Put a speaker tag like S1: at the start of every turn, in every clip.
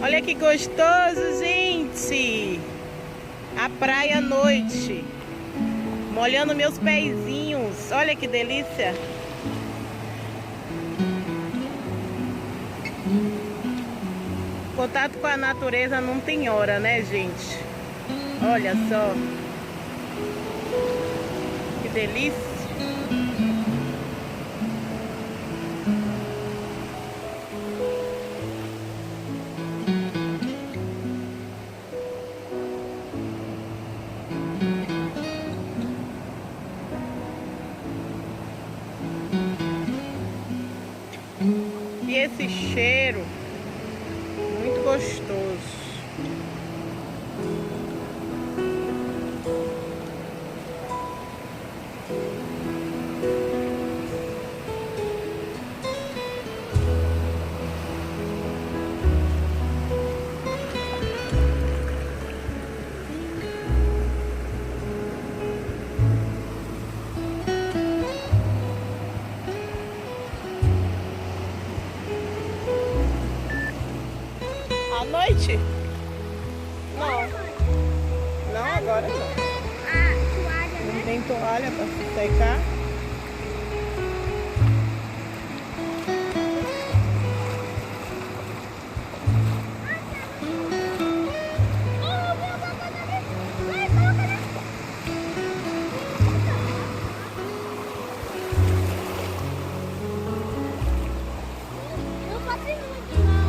S1: Olha que gostoso, gente! A praia à noite, molhando meus pezinhos. Olha que delícia! Contato com a natureza não tem hora, né, gente? Olha só. Que delícia! E esse cheiro muito gostoso. À noite? Não. Não, agora não.
S2: A toalha, né?
S1: Não tem toalha para se secar.
S2: Não faço muito, não.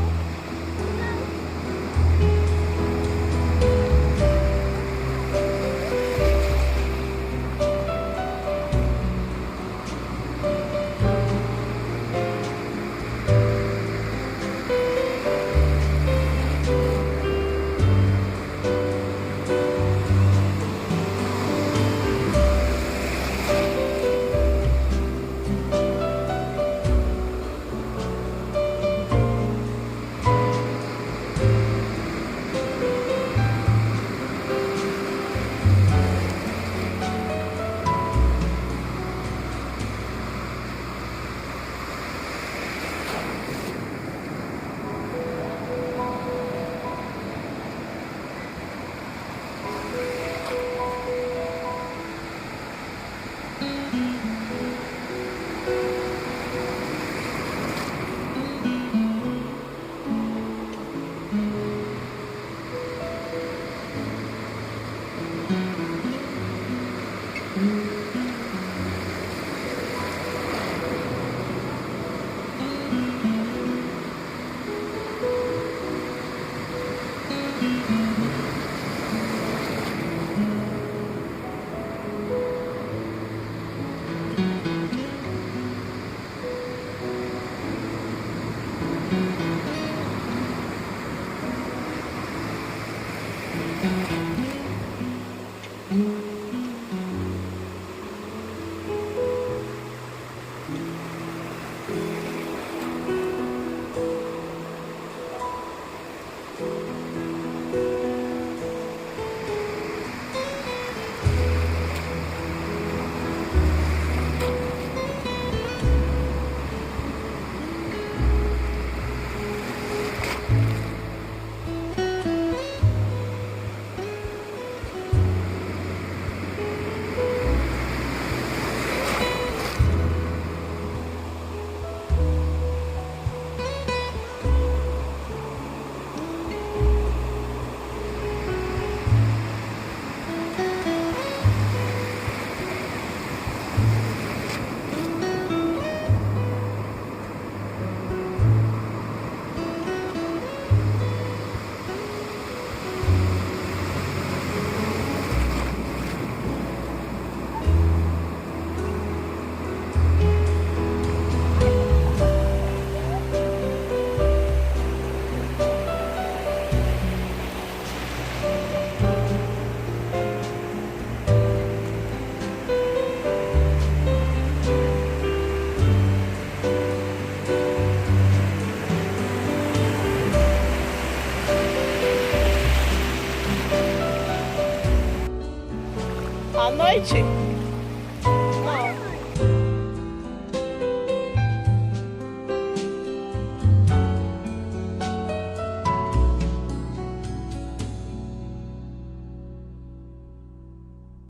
S1: À noite?